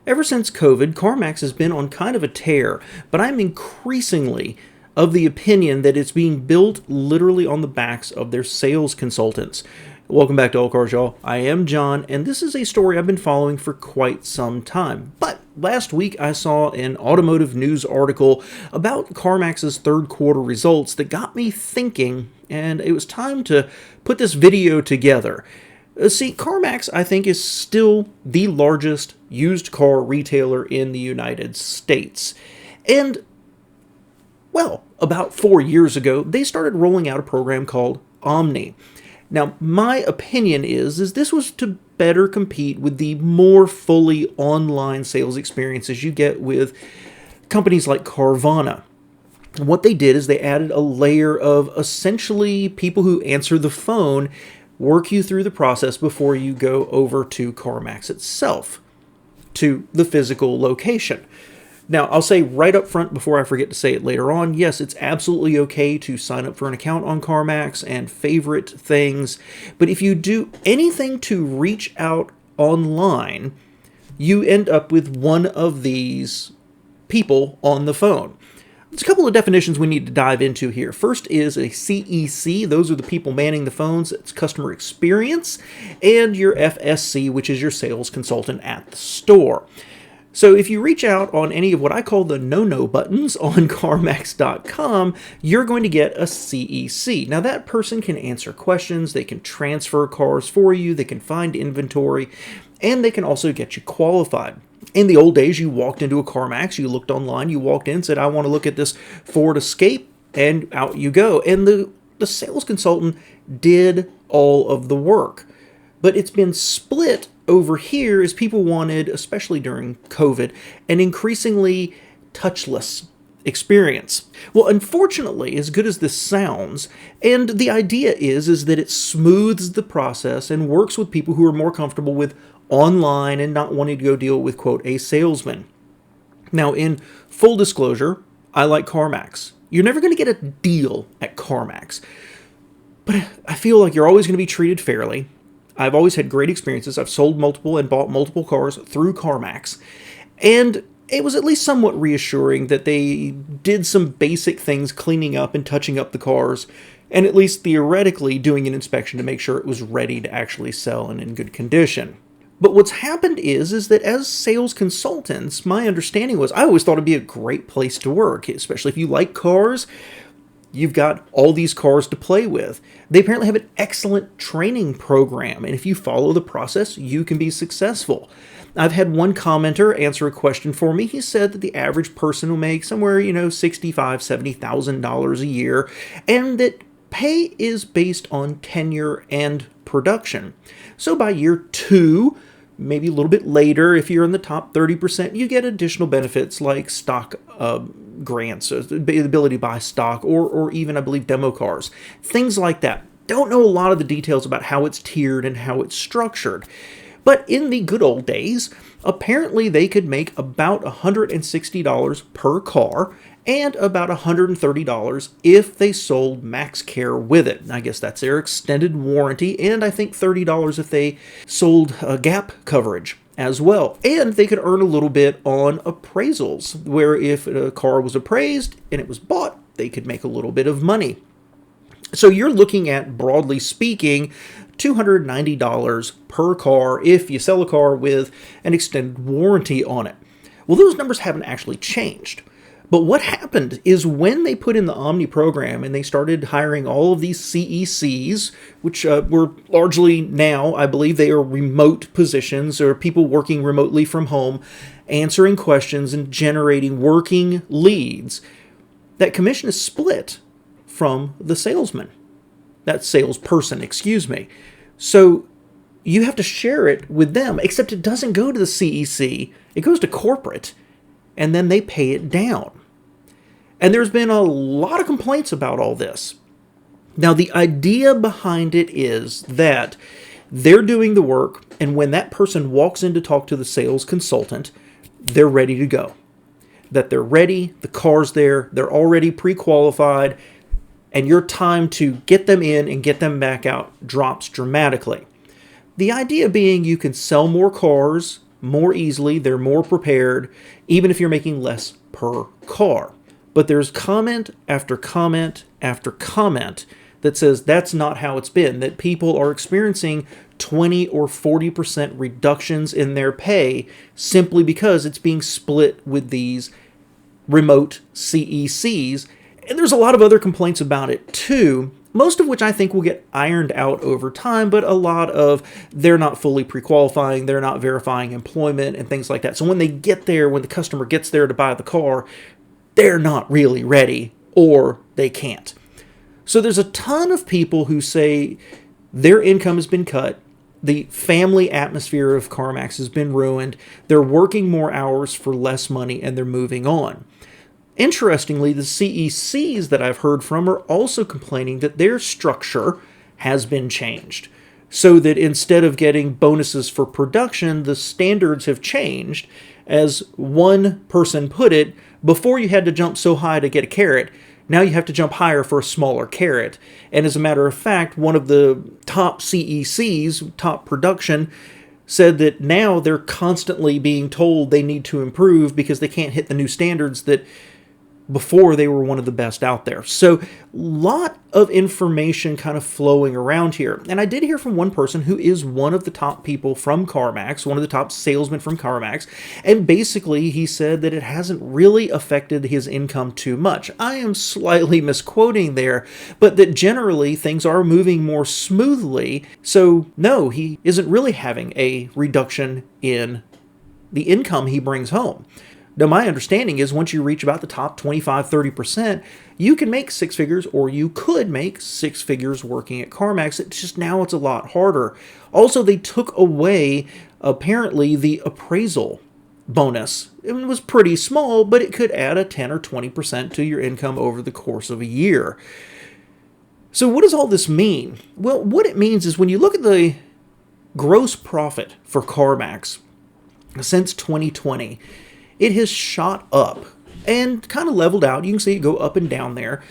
Ever since COVID, Carmax has been on kind of a tear, but I'm increasingly of the opinion that it's being built literally on the backs of their sales consultants. Welcome back to All Cars, y'all. I am John, and this is a story I've been following for quite some time. But last week I saw an automotive news article about CarMax's third quarter results that got me thinking, and it was time to put this video together. See, CarMax, I think, is still the largest used car retailer in the United States. And, well, about 4 years ago, they started rolling out a program called OMNI. Now, my opinion is this was to better compete with the more fully online sales experiences you get with companies like Carvana. What they did is they added a layer of essentially people who answer the phone, work you through the process before you go over to CarMax itself, to the physical location. Now, I'll say right up front before I forget to say it later on, yes, it's absolutely okay to sign up for an account on CarMax and favorite things, but if you do anything to reach out online, you end up with one of these people on the phone. There's a couple of definitions we need to dive into here. First is a CEC. Those are the people manning the phones. It's customer experience. And your FSC, which is your sales consultant at the store. So if you reach out on any of what I call the no-no buttons on CarMax.com, you're going to get a CEC. Now that person can answer questions, they can transfer cars for you, they can find inventory, and they can also get you qualified. In the old days, you walked into a CarMax, you looked online, you walked in, said, I want to look at this Ford Escape, and out you go. And the sales consultant did all of the work. But it's been split over here as people wanted, especially during COVID, an increasingly touchless experience. Well, unfortunately, as good as this sounds, and the idea is that it smooths the process and works with people who are more comfortable with online and not wanting to go deal with, quote, a salesman. Now, in full disclosure, I like CarMax. You're never going to get a deal at CarMax, but I feel like you're always going to be treated fairly. I've always had great experiences. I've sold multiple and bought multiple cars through CarMax, and it was at least somewhat reassuring that they did some basic things, cleaning up and touching up the cars, and at least theoretically doing an inspection to make sure it was ready to actually sell and in good condition. But what's happened is that as sales consultants, my understanding was I always thought it'd be a great place to work, especially if you like cars. You've got all these cars to play with. They apparently have an excellent training program, and if you follow the process, you can be successful. I've had one commenter answer a question for me. He said that the average person will make somewhere, $65,000, $70,000 a year, and that pay is based on tenure and production. So by year 2, maybe a little bit later, if you're in the top 30%, you get additional benefits like stock grants, the ability to buy stock, or even, I believe, demo cars. Things like that. Don't know a lot of the details about how it's tiered and how it's structured. But in the good old days, apparently they could make about $160 per car and about $130 if they sold MaxCare with it. I guess that's their extended warranty, and I think $30 if they sold gap coverage as well. And they could earn a little bit on appraisals, where if a car was appraised and it was bought, they could make a little bit of money. So you're looking at, broadly speaking, $290 per car if you sell a car with an extended warranty on it. Well, those numbers haven't actually changed. But what happened is when they put in the OMNI program and they started hiring all of these CECs, which were largely now, I believe they are remote positions or people working remotely from home, answering questions and generating working leads, that commission is split from the salesman. That salesperson, excuse me. So you have to share it with them, except it doesn't go to the CEC. It goes to corporate, and then they pay it down. And there's been a lot of complaints about all this. Now, the idea behind it is that they're doing the work, and when that person walks in to talk to the sales consultant, they're ready to go. That they're ready, the car's there, they're already pre-qualified, and your time to get them in and get them back out drops dramatically. The idea being you can sell more cars more easily, they're more prepared, even if you're making less per car. But there's comment after comment after comment that says that's not how it's been, that people are experiencing 20 or 40% reductions in their pay simply because it's being split with these remote CECs. And there's a lot of other complaints about it too, most of which I think will get ironed out over time, but a lot of they're not fully pre-qualifying, they're not verifying employment and things like that. So when they get there, when the customer gets there to buy the car, they're not really ready or they can't. So there's a ton of people who say their income has been cut, the family atmosphere of Carmax has been ruined, they're working more hours for less money, and they're moving on. Interestingly, the CECs that I've heard from are also complaining that their structure has been changed, so that instead of getting bonuses for production, the standards have changed. As one person put it, before you had to jump so high to get a carrot, now you have to jump higher for a smaller carrot. And as a matter of fact, one of the top CECs, top production, said that now they're constantly being told they need to improve because they can't hit the new standards that before they were one of the best out there. So a lot of information kind of flowing around here. And I did hear from one person who is one of the top people from Carmax, one of the top salesmen from Carmax, and basically he said that it hasn't really affected his income too much. I am slightly misquoting there, but that generally things are moving more smoothly. So no, he isn't really having a reduction in the income he brings home. Now, my understanding is once you reach about the top 25, 30%, you can make six figures, or you could make six figures working at Carmax. It's just now it's a lot harder. Also, they took away, apparently, the appraisal bonus. It was pretty small, but it could add a 10 or 20% to your income over the course of a year. So what does all this mean? Well, what it means is when you look at the gross profit for Carmax since 2020, it has shot up and kind of leveled out. You can see it go up and down there.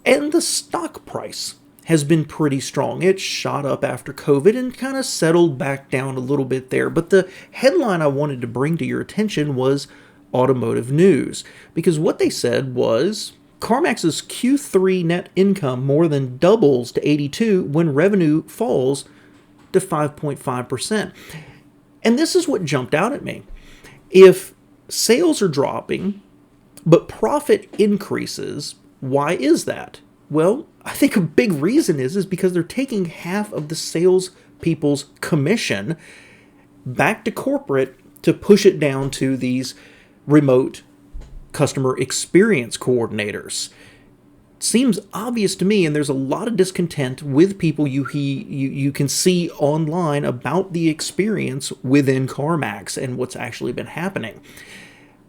And the stock price has been pretty strong. It shot up after COVID and kind of settled back down a little bit there. But the headline I wanted to bring to your attention was Automotive News, because what they said was Carmax's Q3 net income more than doubles to 82 when revenue falls to 5.5%. And this is what jumped out at me. If sales are dropping, but profit increases, why is that? Well, I think a big reason is because they're taking half of the sales people's commission back to corporate to push it down to these remote customer experience coordinators. Seems obvious to me, and there's a lot of discontent with people you can see online about the experience within Carmax and what's actually been happening.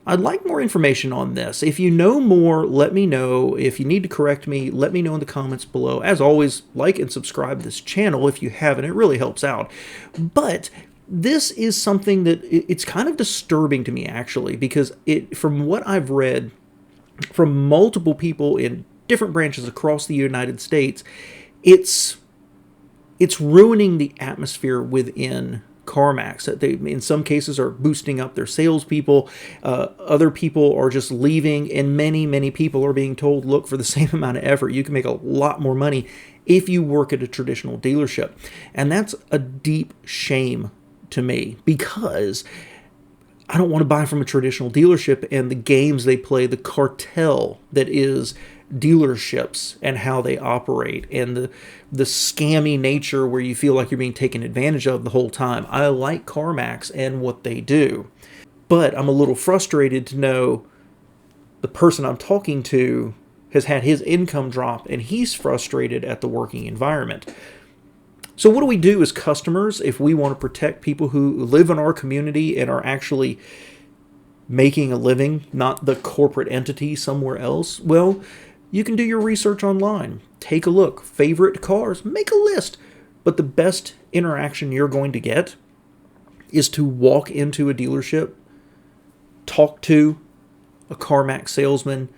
I'd like more information on this. If you know more, let me know. If you need to correct me, let me know in the comments below. As always, like and subscribe to this channel if you haven't. It really helps out. But this is something that it's kind of disturbing to me, actually, because from what I've read from multiple people in different branches across the United States, it's ruining the atmosphere within Carmax. They, in some cases, are boosting up their salespeople. Other people are just leaving, and many people are being told, look, for the same amount of effort, you can make a lot more money if you work at a traditional dealership. And that's a deep shame to me, because I don't want to buy from a traditional dealership and the games they play, the cartel that is dealerships and how they operate, and the scammy nature where you feel like you're being taken advantage of the whole time. I like Carmax and what they do, but I'm a little frustrated to know the person I'm talking to has had his income drop and he's frustrated at the working environment. So what do we do as customers if we want to protect people who live in our community and are actually making a living, not the corporate entity somewhere else? Well, you can do your research online. Take a look. Favorite cars. Make a list. But the best interaction you're going to get is to walk into a dealership, talk to a Carmax salesman,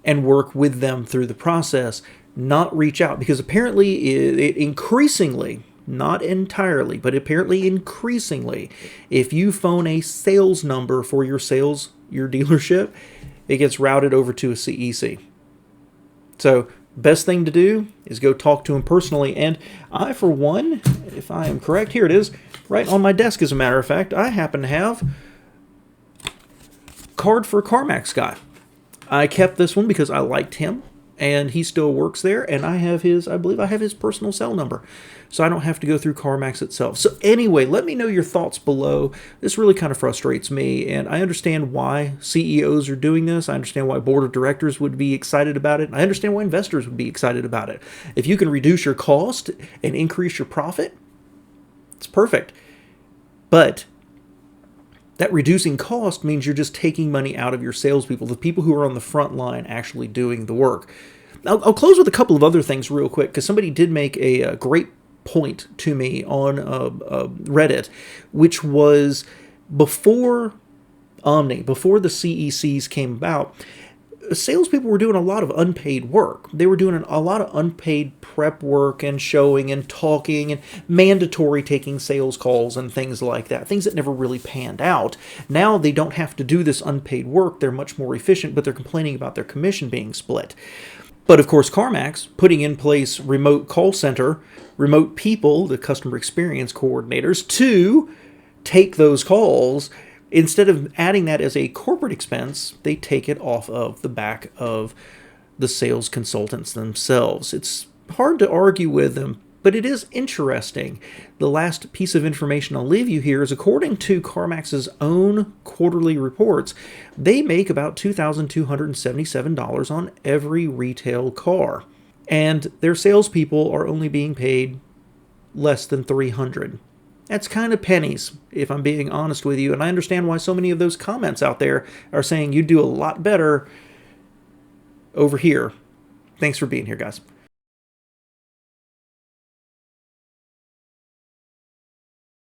and work with them through the process, not reach out. Because apparently it increasingly, not entirely, but apparently increasingly, if you phone a sales number for your dealership, it gets routed over to a CEC. So best thing to do is go talk to him personally. And I, for one, if I am correct, here it is, right on my desk, as a matter of fact, I happen to have card for Carmax guy. I kept this one because I liked him, and he still works there, and I believe I have his personal cell number, so I don't have to go through Carmax itself. So anyway, let me know your thoughts below. This really kind of frustrates me, and I understand why CEOs are doing this. I understand why board of directors would be excited about it. I understand why investors would be excited about it. If you can reduce your cost and increase your profit, it's perfect. But that reducing cost means you're just taking money out of your salespeople, the people who are on the front line actually doing the work. I'll close with a couple of other things real quick, because somebody did make a great point to me on Reddit, which was before OMNI, before the CECs came about, salespeople were doing a lot of unpaid work. They were doing a lot of unpaid prep work and showing and talking and mandatory taking sales calls and things like that, things that never really panned out. Now they don't have to do this unpaid work. They're much more efficient, but they're complaining about their commission being split. But of course, Carmax, putting in place remote call center, remote people, the customer experience coordinators, to take those calls. Instead of adding that as a corporate expense, they take it off of the back of the sales consultants themselves. It's hard to argue with them, but it is interesting. The last piece of information I'll leave you here is, according to Carmax's own quarterly reports, they make about $2,277 on every retail car. And their salespeople are only being paid less than $300. That's kind of pennies, if I'm being honest with you. And I understand why so many of those comments out there are saying you do a lot better over here. Thanks for being here, guys.